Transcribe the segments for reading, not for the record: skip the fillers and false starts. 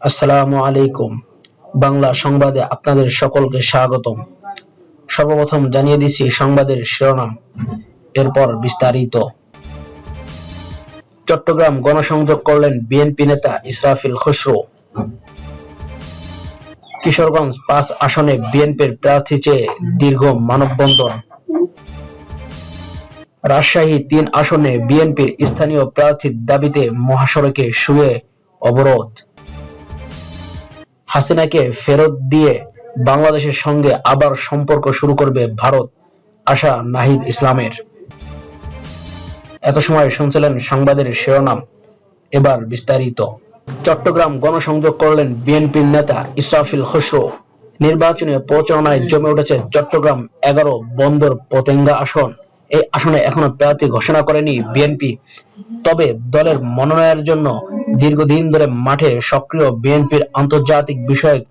আসসালামু আলাইকুম। বাংলা সংবাদে আপনাদের সকলকে স্বাগতম। সর্বপ্রথম জানিয়ে দিচ্ছি সংবাদের শিরোনাম, এরপর বিস্তারিত। চট্টগ্রাম গণসংযোগ করলেন বিএনপি নেতা ইসরাফিল খসরু। কিশোরগঞ্জ ৫ আসনে বিএনপির প্রার্থী চেয়ে দীর্ঘ মানববন্ধন। রাজশাহী ৩ আসনে বিএনপির স্থানীয় প্রার্থীর দাবিতে মহাসড়কে শুয়ে অবরোধ। হাসিনাকে ফেরত দিয়ে বাংলাদেশের সঙ্গে আবার সম্পর্ক শুরু করবে ভারত, আশা নাহিদ ইসলামের। এত সময় শুনছিলেন সংবাদের শিরোনাম, এবার বিস্তারিত। চট্টগ্রাম গণসংযোগ করলেন বিএনপির নেতা ইসরাফিল খসরু। নির্বাচনী প্রচারণায় জমে উঠেছে চট্টগ্রাম ১১ বন্দর পতেঙ্গা আসন। এই আসনে এখনো প্রার্থী ঘোষণা করেনি বিএনপি, তবে দলের মনোনয়নের জন্য দীর্ঘদিন ধরে মাঠে সক্রিয় বিএনপির আন্তর্জাতিক বিষয়ক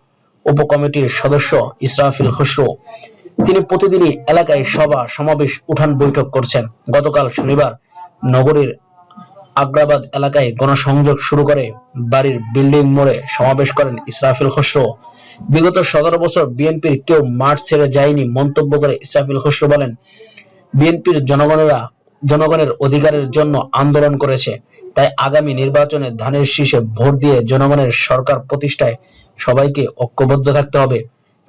উপকমিটির সদস্য ইসরাফিল খসরু। তিনি প্রতিদিনই এলাকায় সভা সমাবেশ উঠান বৈঠক করছেন। গতকাল শনিবার নগরীর আগ্রাবাদ এলাকায় গণসংযোগ শুরু করে বাড়ির বিল্ডিং মোড়ে সমাবেশ করেন ইসরাফিল খসরু। বিগত ১৭ বছর বিএনপির কেউ মাঠ ছেড়ে যায়নি মন্তব্য করে ইসরাফিল খসরু বলেন, বিএনপির জনগণের অধিকারের জন্য আন্দোলন করেছে, তাই আগামী নির্বাচনে ধানের শীষে ভোট দিয়ে জনগণের সরকার প্রতিষ্ঠায় সবাইকে ঐক্যবদ্ধ থাকতে হবে।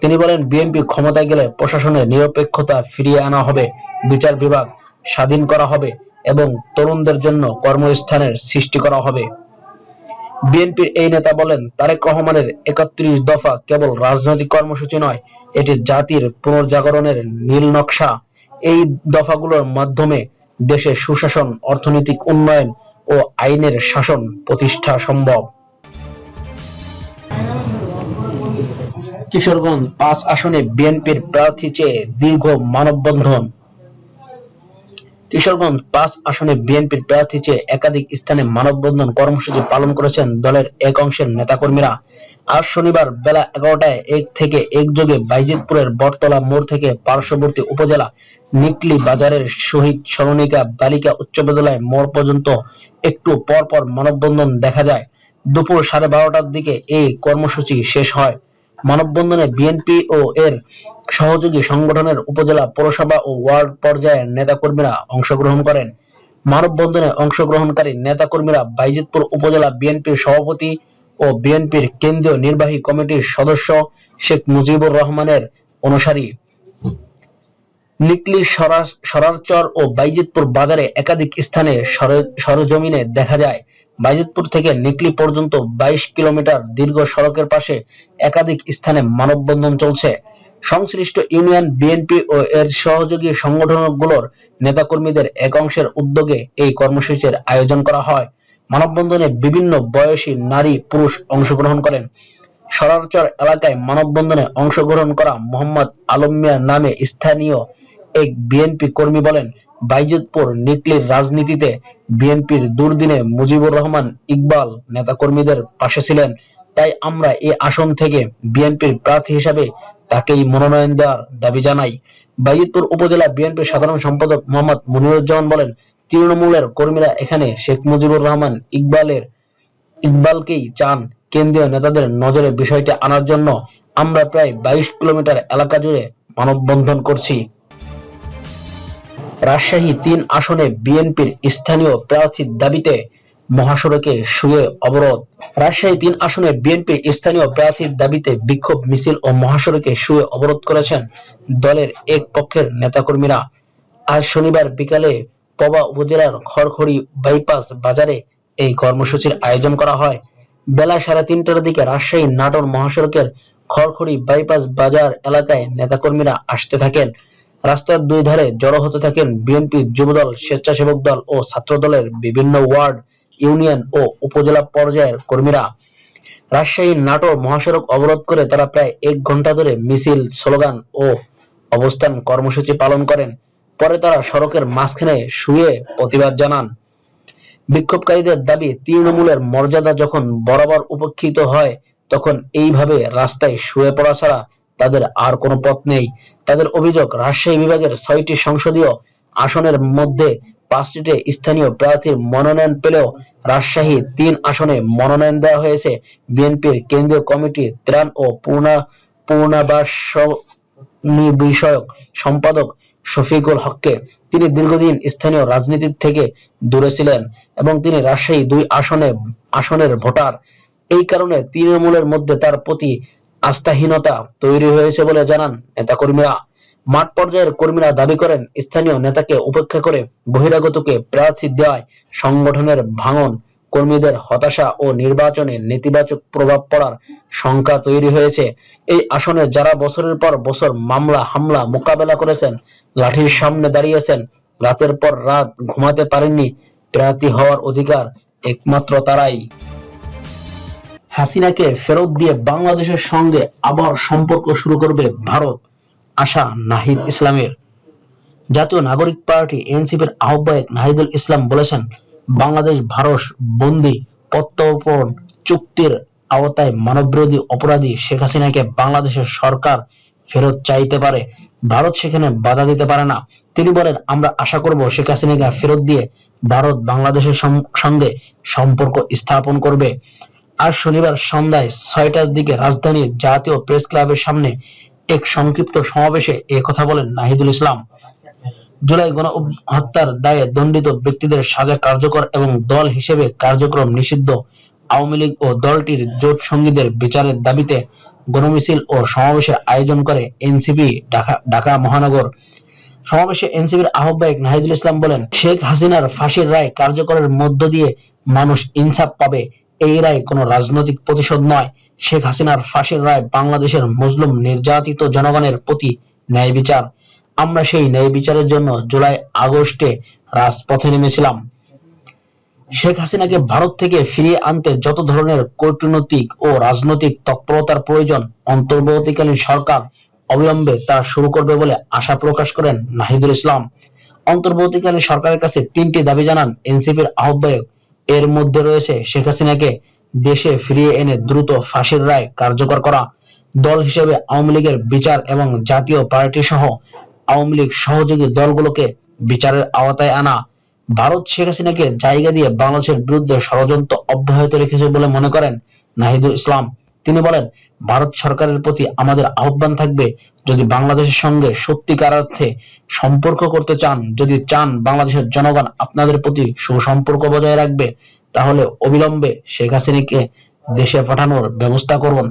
তিনি বলেন, বিএনপি ক্ষমতায় গেলে প্রশাসনের নিরপেক্ষতা ফিরিয়ে আনা হবে, বিচার বিভাগ স্বাধীন করা হবে এবং তরুণদের জন্য কর্মস্থানের সৃষ্টি করা হবে। বিএনপির এই নেতা বলেন, তারেক রহমানের ৩১ দফা কেবল রাজনৈতিক কর্মসূচি নয়, এটি জাতির পুনর্জাগরণের নীল নকশা। এই দফাগুলোর মাধ্যমে দেশে সুশাসন, অর্থনৈতিক উন্নয়ন ও আইনের শাসন প্রতিষ্ঠা সম্ভব। কিশোরগঞ্জ ৫ আসনে বিএনপির প্রার্থী চেয়ে দীর্ঘ মানববন্ধন। কিশোরগঞ্জ ৫ আসনে বিএনপির প্রার্থী চেয়ে একাধিক স্থানে মানববন্ধন কর্মসূচি পালন করেছেন দলের এক অংশের নেতাকর্মীরা। আজ শনিবার বেলা ১১টায় থেকে একযোগে বাইজিতপুরের বটতলা মোড় থেকে পার্শ্ববর্তী উপজেলা নিকলি বাজারের শহীদ সরণিকা বালিকা উচ্চ বিদ্যালয় মোড় পর্যন্ত একটু পর পর মানববন্ধন দেখা যায়। দুপুর 12:30টার দিকে এই কর্মসূচি শেষ হয়। মানববন্ধনে বিএনপি ও এর সহযোগী সংগঠনের উপজেলা, পৌরসভা ও ওয়ার্ড পর্যায়ের নেতাকর্মীরা অংশগ্রহণ করেন। মানববন্ধনে অংশগ্রহণকারী নেতাকর্মীরা বাইজিতপুর উপজেলা বিএনপির সভাপতি ও বিএনপির কেন্দ্রীয় নির্বাহী কমিটির সদস্য শেখ মুজিবুর রহমানের অনুসারী। নিকলি সরারচর ও বাইজিতপুর বাজারে একাধিক স্থানে সরেজমিনে দেখা যায়, বাইজিতপুর থেকে নিকলি পর্যন্ত ২২ কিলোমিটার দীর্ঘ সড়কের পাশে একাধিক স্থানে মানববন্ধন চলছে। সংশ্লিষ্ট ইউনিয়ন বিএনপি ও এর সহযোগী সংগঠনগুলোর নেতাকর্মীদের এক অংশের উদ্যোগে এই কর্মসূচির আয়োজন করা হয়। মানববন্ধনে বিভিন্ন বয়সী নারী পুরুষ অংশগ্রহণ করেন। সরারচর এলাকায় মানববন্ধনে অংশগ্রহণ করা মোহাম্মদ আলম মিয়া নামে স্থানীয় এক বিএনপি কর্মী বলেন, বাইজিতপুর নিকলির রাজনীতিতে বিএনপির দুর্দিনে মুজিবুর রহমান ইকবাল নেতাকর্মীদের পাশে ছিলেন, তাই আমরা এই আসন থেকে বিএনপির প্রার্থী হিসাবে তাকেই মনোনয়ন দেওয়ার দাবি জানাই। বাইজিতপুর উপজেলা বিএনপির সাধারণ সম্পাদক মোহাম্মদ মনিরুজ্জামান বলেন, তৃণমূলের কর্মীরা এখানে শেখ মুজিবুর রহমান ইকবালকেই চান। কেন্দ্রীয় নেতাদের নজরে বিষয়টি আনার জন্য আমরা প্রায় ২২ কিলোমিটার এলাকা জুড়ে মানববন্ধন করছি। রাজশাহী ৩ আসনে বিএনপির স্থানীয় প্রার্থীর দাবিতে মহাসড়কে শুয়ে অবরোধ। রাজশাহী ৩ আসনে বিএনপির স্থানীয় প্রার্থীর দাবিতে বিক্ষোভ মিছিল ও মহাসড়কে শুয়ে অবরোধ করেছেন দলের এক পক্ষের নেতাকর্মীরা। আজ শনিবার বিকালে পবা উপজেলার খড়খড়ি বাইপাস বাজারে এই কর্মসূচির আয়োজন করা হয়। বেলা ৩:৩০টার দিকে রাজশাহী নাটোর মহাসড়কের খড়খড়ি বাইপাস বাজার এলাকায় নেতাকর্মীরা আসতে থাকেন। রাস্তার দুই ধারে জড়ো হতে থাকেন বিএনপি, যুবদল, স্বেচ্ছাসেবক দল ও ছাত্র দলের বিভিন্ন ওয়ার্ড, ইউনিয়ন ও উপজেলা পর্যায়ের কর্মীরা। রাজশাহী নাটোর মহাসড়ক অবরোধ করে তারা প্রায় ১ ঘন্টা ধরে মিছিল, স্লোগান ও অবস্থান কর্মসূচি পালন করেন। পরে তারা সড়কের মাঝখানে শুয়ে প্রতিবাদ জানান। বিক্ষোভকারীদের দাবি, তৃণমূলের মর্যাদা যখন বরাবর উপেক্ষিত হয়, তখন এইভাবে রাস্তায় শুয়ে পড়া ছাড়া তাদের আর কোনো পথ নেই। তাদের অভিযোগ, রাজশাহী বিভাগের ৬টি সংসদীয় আসনের মধ্যে 5টিতে স্থানীয় প্রার্থীর মনোনয়ন পেলেও রাজশাহী 3 আসনে মনোনয়ন দেওয়া হয়েছে বিএনপির কেন্দ্রীয় কমিটির ত্রাণ ও পুনর্বাসন বিষয়ক সম্পাদক শফিকুল হককে। তিনি দীর্ঘদিন স্থানীয় রাজনীতি থেকে দূরে ছিলেন এবং তিনি রাজশাহী 2 আসনের ভোটার। এই কারণে তৃণমূলের মধ্যে তার প্রতি আস্থাহীনতা তৈরি হয়েছে বলে জানান নেতাকর্মীরা। মাঠ পর্যায়ের কর্মীরা দাবি করেন, স্থানীয় নেতাকে উপেক্ষা করে বহিরাগতকে প্রার্থী দেওয়ায় সংগঠনের ভাঙন, কর্মীদের হতাশা ও নির্বাচনে নেতিবাচক প্রভাব পড়ার শঙ্কা তৈরি হয়েছে। এই আসনে যারা বছরের পর বছর মামলা হামলা মোকাবেলা করেছেন, লাঠির সামনে দাঁড়িয়েছেন, রাতের পর রাত ঘুমাতে পারেননি, প্রার্থী হওয়ার অধিকার একমাত্র তারাই। হাসিনাকে ফেরত দিয়ে বাংলাদেশের সঙ্গে আবার সম্পর্ক শুরু করবে ভারত, আশা নাহিদ ইসলামের। জাতীয় নাগরিক পার্টি এনসিপির আহ্বায়ক নাহিদুল ইসলাম বলেছেন, বাংলাদেশ ভারত বন্দি প্রত্যর্পণ চুক্তির আওতায় মানববিরোধী অপরাধী শেখ হাসিনাকে বাংলাদেশের সরকার ফেরত চাইতে পারে, ভারত সেখানে বাধা দিতে পারে না। তিনি বলেন, আমরা আশা করব শেখ হাসিনাকে ফেরত দিয়ে ভারত বাংলাদেশের সঙ্গে সম্পর্ক স্থাপন করবে। আজ শনিবার সন্ধ্যায় 6টার দিকে রাজধানীর জাতীয় প্রেস ক্লাবের সামনে এক সংক্ষিপ্ত সমাবেশে এ কথা বলেন নাহিদুল ইসলাম। জুলাই গণহত্যার দায়ে দণ্ডিত ব্যক্তিদের সাজা কার্যকর এবং দল হিসেবে কার্যক্রম নিষিদ্ধ আওয়ামী লীগ ও দলটির জোট সঙ্গীদের বিচারের দাবিতে গণমিছিল ও সমাবেশের আয়োজন করে এনসিপি ঢাকা মহানগর। সমাবেশে এনসিপির আহ্বায়ক নাহিদুল ইসলাম বলেন, শেখ হাসিনার ফাঁসির রায় কার্যকরের মধ্য দিয়ে মানুষ ইনসাফ পাবে। এই রায় কোনো রাজনৈতিক প্রতিশোধ নয়। শেখ হাসিনার ফাঁসির রায় বাংলাদেশের মজলুম নির্যাতিত জনগণের প্রতি ন্যায় বিচার। আমরা সেই ন্যায় বিচারের জন্য জুলাই আগস্টে রাজপথে নেমেছিলাম। শেখ হাসিনাকে ভারত থেকে ফিরিয়ে আনতে যত ধরনের কূটনৈতিক ও রাজনৈতিক তৎপরতার প্রয়োজন অন্তর্বর্তীকালীন সরকার অবিলম্বে তা শুরু করবে বলে আশা প্রকাশ করেন নাহিদুল ইসলাম। অন্তর্বর্তীকালীন সরকারের কাছে 3টি দাবি জানান এনসিপির আহ্বায়ক। এর মধ্যে রয়েছে শেখ হাসিনাকে দেশে ফিরিয়ে এনে দ্রুত ফাঁসির রায় কার্যকর করা, দল হিসেবে আওয়ামী লীগের বিচার এবং জাতীয় পার্টি সহ আওয়ামী লীগ সহযোগী দলগুলোকে বিচারের আওতায় আনা। ভারত শেখ হাসিনাকে জায়গা দিয়ে বাংলাদেশের বিরুদ্ধে ষড়যন্ত্র অব্যাহত রেখেছে বলে মনে করেন নাহিদুল ইসলাম। তিনি বলেন, ভারত সরকারের প্রতি আমাদের আহ্বান থাকবে, যদি বাংলাদেশের সঙ্গে সত্যিকার অর্থে সম্পর্ক করতে চান, যদি চান বাংলাদেশের জনগণ আপনাদের প্রতি সুসম্পর্ক বজায় রাখবে, তাহলে অবিলম্বে শেখ হাসিনাকে দেশে পাঠানোর ব্যবস্থা করুন।